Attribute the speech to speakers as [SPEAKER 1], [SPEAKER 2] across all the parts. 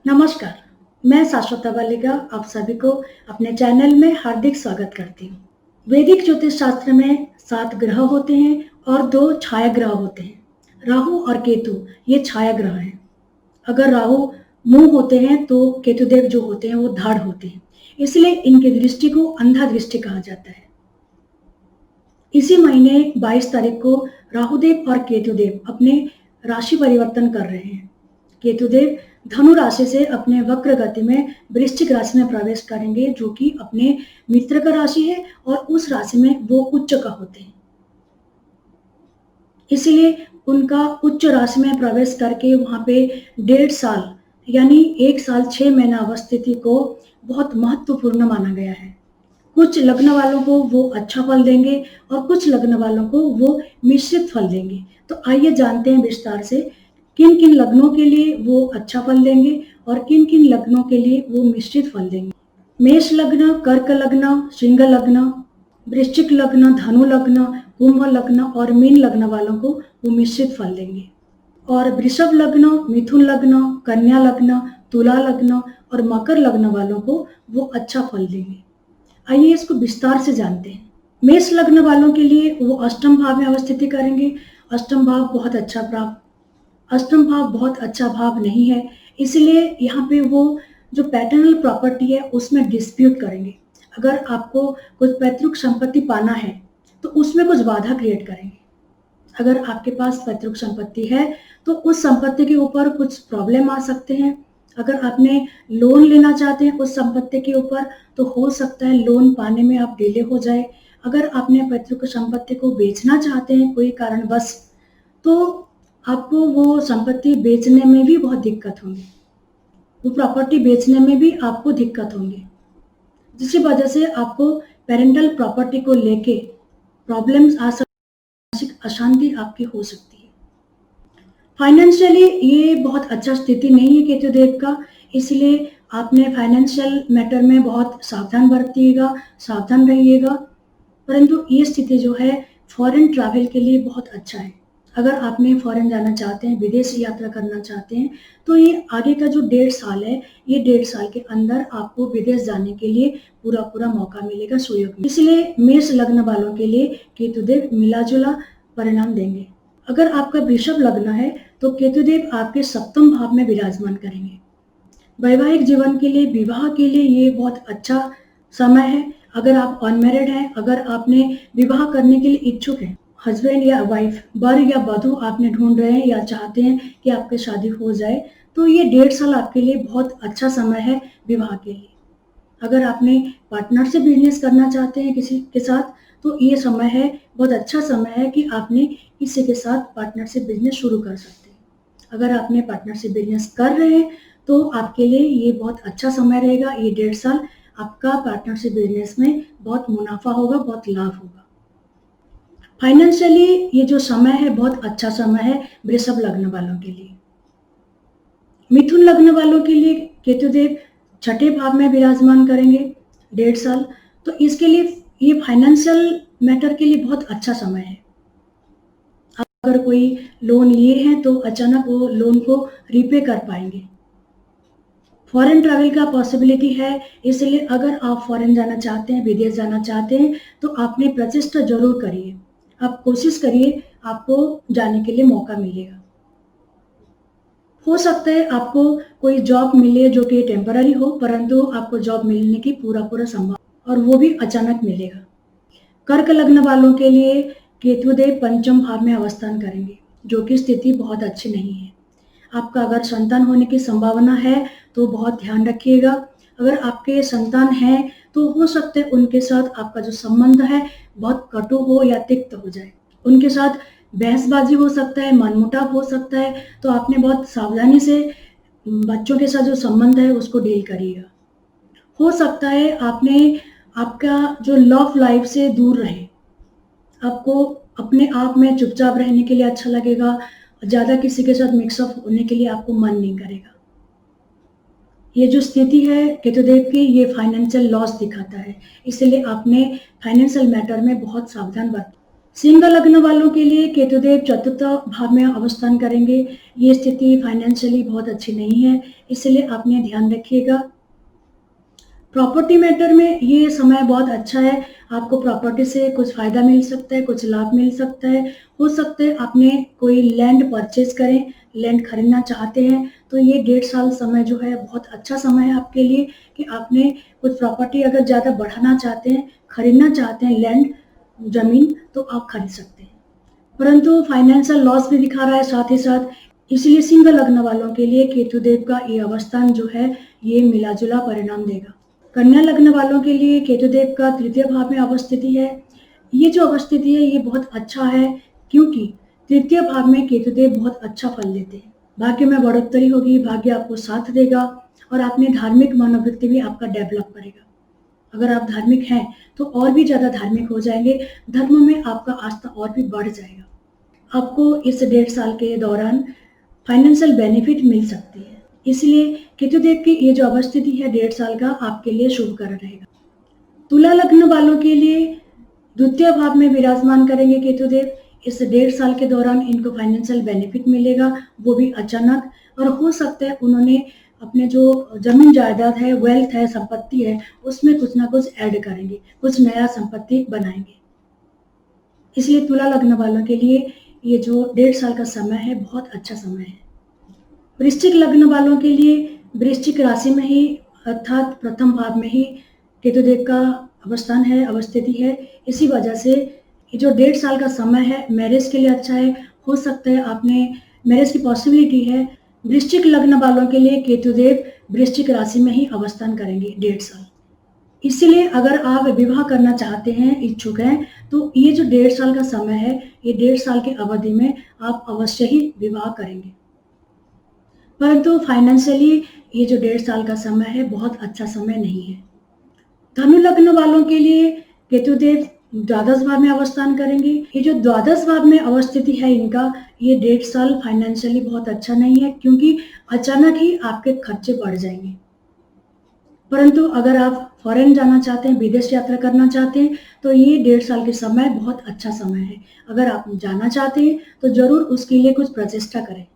[SPEAKER 1] नमस्कार, मैं शाश्वता बालिका आप सभी को अपने चैनल में हार्दिक स्वागत करती हूँ। वैदिक ज्योतिष शास्त्र में 7 ग्रह होते हैं और 2 छाया ग्रह होते हैं। राहु और केतु ये छाया ग्रह हैं। अगर राहु मुंह होते हैं तो केतुदेव जो होते हैं वो धाड़ होते हैं। इसलिए इनकी दृष्टि को अंधा दृष्टि कहा जाता है। इसी महीने 22 तारीख को राहुदेव और केतुदेव अपने राशि परिवर्तन कर रहे हैं। केतुदेव धनु राशि से अपने वक्र गति में वृश्चिक राशि में प्रवेश करेंगे, जो कि अपने मित्र का राशि है और उस राशि में वो उच्च का होते हैं। इसलिए उनका उच्च राशि में प्रवेश करके वहां पे 1.5 साल यानी 1 साल 6 महीना अवस्थिति को बहुत महत्वपूर्ण माना गया है। कुछ लग्न वालों को वो अच्छा फल देंगे और कुछ लग्न वालों को वो मिश्रित फल देंगे। तो आइए जानते हैं विस्तार से किन किन लग्नों के लिए वो अच्छा फल देंगे और किन किन लग्नों के लिए वो मिश्रित फल देंगे। मेष लग्न, कर्क लग्न, सिंह लग्न, वृश्चिक लग्न, धनु लग्न, कुंभ लग्न और मीन लग्न वालों को वो मिश्रित फल देंगे। और वृषभ लग्न, मिथुन लग्न, कन्या लग्न, तुला लग्न और मकर लग्न वालों को वो अच्छा फल देंगे। आइए इसको विस्तार से जानते हैं। मेष लग्न वालों के लिए वो अष्टम भाव में अवस्थिति करेंगे। अष्टम भाव बहुत अच्छा भाव नहीं है, इसलिए यहाँ पे वो जो पैटर्नल प्रॉपर्टी है उसमें डिस्प्यूट करेंगे। अगर आपको कुछ पैतृक संपत्ति पाना है तो उसमें कुछ बाधा क्रिएट करेंगे। अगर आपके पास पैतृक संपत्ति है तो उस संपत्ति के ऊपर कुछ प्रॉब्लम आ सकते हैं। अगर आपने लोन लेना चाहते हैं उस संपत्ति के ऊपर तो हो सकता है लोन पाने में आप डिले हो जाए। अगर आपने पैतृक संपत्ति को बेचना चाहते हैं कोई कारणवश तो आपको वो संपत्ति बेचने में भी बहुत दिक्कत होगी, वो प्रॉपर्टी बेचने में भी आपको दिक्कत होंगी, जिसकी वजह से आपको पेरेंटल प्रॉपर्टी को लेके प्रॉब्लम्स आ सकती, मानसिक अशांति आपकी हो सकती है। फाइनेंशियली ये बहुत अच्छा स्थिति नहीं है केतुदेव का, इसलिए आपने फाइनेंशियल मैटर में बहुत सावधान बरतिएगा, सावधान रहिएगा। परंतु ये स्थिति जो है फॉरेन ट्रैवल के लिए बहुत अच्छा है। अगर आपने फॉरेन जाना चाहते हैं, विदेश यात्रा करना चाहते हैं तो ये आगे का जो 1.5 साल है, ये 1.5 साल के अंदर आपको विदेश जाने के लिए पूरा मौका मिलेगा, सुयोग मिलेगा। इसलिए मेष लग्न वालों के लिए केतुदेव मिला जुला परिणाम देंगे। अगर आपका वृषभ लग्न है तो केतुदेव आपके सप्तम भाव में विराजमान करेंगे। वैवाहिक जीवन के लिए, विवाह के लिए ये बहुत अच्छा समय है। अगर आप अनमैरिड हैं, अगर आपने विवाह करने के लिए इच्छुक हैं, हस्बैंड या वाइफ, वर या वधू आपने ढूंढ रहे हैं या चाहते हैं कि आपकी शादी हो जाए, तो ये 1.5 साल आपके लिए बहुत अच्छा समय है विवाह के लिए। अगर आपने पार्टनरशिप बिजनेस करना चाहते हैं किसी के साथ तो ये समय है, बहुत अच्छा समय है कि आपने किसी के साथ पार्टनरशिप बिजनेस शुरू कर सकते हैं। अगर आपने पार्टनरशिप बिजनेस कर रहे हैं तो आपके लिए ये बहुत अच्छा समय रहेगा। ये 1.5 साल आपका पार्टनरशिप बिजनेस में बहुत मुनाफा होगा, बहुत लाभ होगा। फाइनेंशियली ये जो समय है बहुत अच्छा समय है वृषभ लग्न वालों के लिए। मिथुन लग्न वालों के लिए केतुदेव छठे भाव में विराजमान करेंगे 1.5 साल, तो इसके लिए ये फाइनेंशियल मैटर के लिए बहुत अच्छा समय है। अगर कोई लोन लिए हैं तो अचानक वो लोन को रीपे कर पाएंगे। फॉरेन ट्रैवल का पॉसिबिलिटी है, इसलिए अगर आप फॉरेन जाना चाहते हैं, विदेश जाना चाहते हैं तो आपने प्रचेष्टा जरूर करिए, आप कोशिश करिए, आपको जाने के लिए मौका मिलेगा। हो सकता है आपको कोई जॉब मिले जो कि टेम्पररी हो, परंतु आपको जॉब मिलने की पूरा संभावना और वो भी अचानक मिलेगा। कर्क लग्न वालों के लिए केतुदेव पंचम भाव में अवस्थान करेंगे, जो कि स्थिति बहुत अच्छी नहीं है। आपका अगर संतान होने की संभावना है तो बहुत ध्यान रखिएगा। अगर आपके संतान हैं तो हो सकता है उनके साथ आपका जो संबंध है बहुत कटु हो या तिक्त हो जाए, उनके साथ बहसबाजी हो सकता है, मनमुटाव हो सकता है, तो आपने बहुत सावधानी से बच्चों के साथ जो संबंध है उसको डील करिएगा। हो सकता है आपका जो लव लाइफ से दूर रहे, आपको अपने आप में चुपचाप रहने के लिए अच्छा लगेगा, ज़्यादा किसी के साथ मिक्सअप होने के लिए आपको मन नहीं करेगा। ये जो स्थिति है केतुदेव की, ये फाइनेंशियल लॉस दिखाता है, इसलिए आपने फाइनेंशियल मैटर में बहुत सिंह लग्न वालों के लिए केतुदेव चतुर्थ भाव में अवस्थान करेंगे। ये स्थिति फाइनेंशियली बहुत अच्छी नहीं है, इसलिए आपने ध्यान रखिएगा। प्रॉपर्टी मैटर में ये समय बहुत अच्छा है। आपको प्रॉपर्टी से कुछ फ़ायदा मिल सकता है, कुछ लाभ मिल सकता है। हो सकता है आपने कोई लैंड परचेज़ करें, लैंड खरीदना चाहते हैं, तो ये 1.5 साल समय जो है बहुत अच्छा समय है आपके लिए कि आपने कुछ प्रॉपर्टी अगर ज़्यादा बढ़ाना चाहते हैं, खरीदना चाहते हैं लैंड, ज़मीन, तो आप खरीद सकते हैं। परंतु फाइनेंशियल लॉस भी दिखा रहा है साथ ही साथ, इसलिए सिंह लग्न वालों के लिए केतुदेव का ये अवस्थान जो है ये मिला-जुला परिणाम देगा। कन्या लग्न वालों के लिए केतुदेव का तृतीय भाव में अवस्थिति है। ये जो अवस्थिति है ये बहुत अच्छा है, क्योंकि तृतीय भाव में केतुदेव बहुत अच्छा फल देते हैं। भाग्य में बढ़ोत्तरी होगी, भाग्य आपको साथ देगा और आपने धार्मिक मनोवृत्ति भी आपका डेवलप करेगा। अगर आप धार्मिक हैं तो और भी ज़्यादा धार्मिक हो जाएंगे, धर्म में आपका आस्था और भी बढ़ जाएगा। आपको इस 1.5 साल के दौरान फाइनेंशियल बेनिफिट मिल सकती है, इसलिए केतुदेव की ये जो अवस्थिति है 1.5 साल का आपके लिए शुभकर रहेगा। तुला लग्न वालों के लिए द्वितीय भाव में विराजमान करेंगे केतुदेव। इस 1.5 साल के दौरान इनको फाइनेंशियल बेनिफिट मिलेगा, वो भी अचानक, और हो सकता है उन्होंने अपने जो जमीन जायदाद है, वेल्थ है, संपत्ति है, उसमें कुछ ना कुछ ऐड करेंगे, कुछ नया संपत्ति बनाएंगे। इसलिए तुला लग्न वालों के लिए ये जो 1.5 साल का समय है बहुत अच्छा समय है। वृश्चिक लग्न वालों के लिए वृश्चिक राशि में ही अर्थात प्रथम भाव में ही केतुदेव का अवस्थान है, अवस्थिति है। इसी वजह से ये जो 1.5 साल का समय है मैरिज के लिए अच्छा है। हो सकता है आपने मैरिज की पॉसिबिलिटी है। वृश्चिक लग्न वालों के लिए केतुदेव वृश्चिक राशि में ही अवस्थान करेंगे 1.5 साल। इसलिए अगर आप विवाह करना चाहते हैं, इच्छुक हैं, तो ये जो 1.5 साल का समय है, ये 1.5 साल की अवधि में आप अवश्य ही विवाह करेंगे। परंतु फाइनेंशियली ये जो 1.5 साल का समय है बहुत अच्छा समय नहीं है। धनु लग्न वालों के लिए केतुदेव द्वादश भाव में अवस्थान करेंगे। ये जो द्वादश भाव में अवस्थिति है इनका, ये 1.5 साल फाइनेंशियली बहुत अच्छा नहीं है, क्योंकि अचानक ही आपके खर्चे बढ़ जाएंगे। परंतु अगर आप फॉरेन जाना चाहते हैं, विदेश यात्रा करना चाहते हैं, तो ये 1.5 साल के समय बहुत अच्छा समय है। अगर आप जाना चाहते हैं तो जरूर उसके लिए कुछ प्रचेष्टा करें।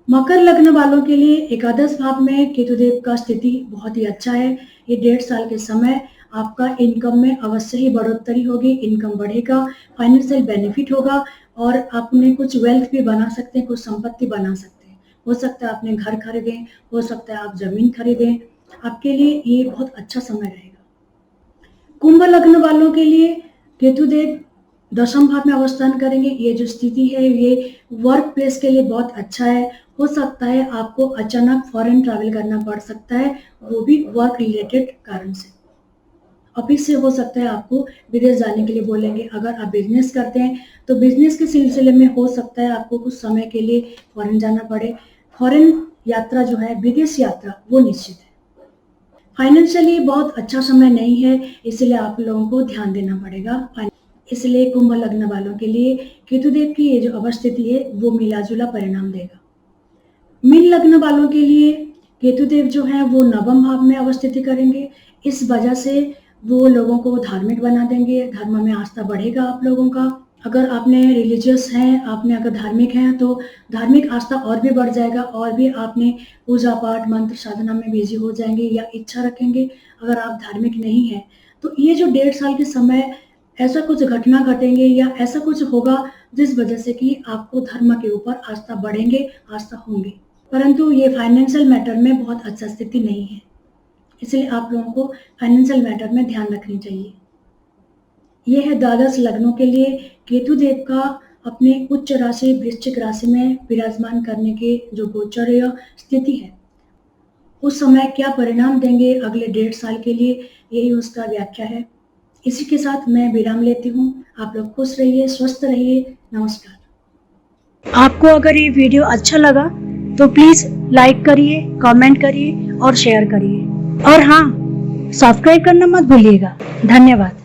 [SPEAKER 1] मकर लग्न वालों के लिए एकादश भाव में केतुदेव का स्थिति बहुत ही अच्छा है। ये 1.5 साल के समय आपका इनकम में अवश्य ही बढ़ोतरी होगी, इनकम बढ़ेगा, फाइनेंशियल बेनिफिट होगा और आपने कुछ वेल्थ भी बना सकते हैं, कुछ संपत्ति बना सकते हैं। हो सकता है आपने घर खरीदें, हो सकता है आप जमीन खरीदें, आपके लिए ये बहुत अच्छा समय रहेगा। कुंभ लग्न वालों के लिए केतुदेव दशम भाव में अवस्थान करेंगे। ये जो स्थिति है ये वर्क प्लेस के लिए बहुत अच्छा है। हो सकता है आपको अचानक फॉरेन ट्रैवल करना पड़ सकता है, वो भी वर्क रिलेटेड कारण से। ऑफिस से हो सकता है आपको विदेश जाने के लिए बोलेंगे। अगर आप बिजनेस करते हैं तो बिजनेस के सिलसिले में हो सकता है आपको कुछ समय के लिए फॉरेन जाना पड़े। फॉरेन यात्रा जो है, विदेश यात्रा, वो निश्चित है। फाइनेंशियली बहुत अच्छा समय नहीं है, इसलिए आप लोगों को ध्यान देना पड़ेगा। इसलिए कुंभ लग्न वालों के लिए केतुदेव की ये जो अवस्थिति है वो मिला-जुला परिणाम देगा। मीन लग्न वालों के लिए केतुदेव जो है वो नवम भाव में अवस्थिति करेंगे। इस वजह से वो लोगों को धार्मिक बना देंगे, धर्म में आस्था बढ़ेगा आप लोगों का। अगर आपने रिलीजियस हैं, आपने अगर धार्मिक हैं तो धार्मिक आस्था और भी बढ़ जाएगा और भी आपने पूजा पाठ, मंत्र साधना में बिजी हो जाएंगे या इच्छा रखेंगे। अगर आप धार्मिक नहीं हैं तो ये जो 1.5 साल के समय ऐसा कुछ घटना घटेंगे या ऐसा कुछ होगा जिस वजह से कि आपको धर्म के ऊपर आस्था बढ़ेंगे, आस्था होंगे। परंतु ये फाइनेंशियल मैटर में बहुत अच्छा स्थिति नहीं है, इसलिए आप लोगों को फाइनेंशियल मैटर में ध्यान रखनी चाहिए। ये है द्वादश लग्नों के लिए केतुदेव का अपने उच्च राशि वृश्चिक राशि में विराजमान करने के जो गोचरीय स्थिति है, उस समय क्या परिणाम देंगे अगले 1.5 साल के लिए, यही उसका व्याख्या है। इसी के साथ मैं विराम लेती हूँ। आप लोग खुश रहिए, स्वस्थ रहिए। नमस्कार। आपको अगर ये वीडियो अच्छा लगा तो प्लीज लाइक करिए, कमेंट करिए और शेयर करिए, और हाँ, सब्सक्राइब करना मत भूलिएगा। धन्यवाद।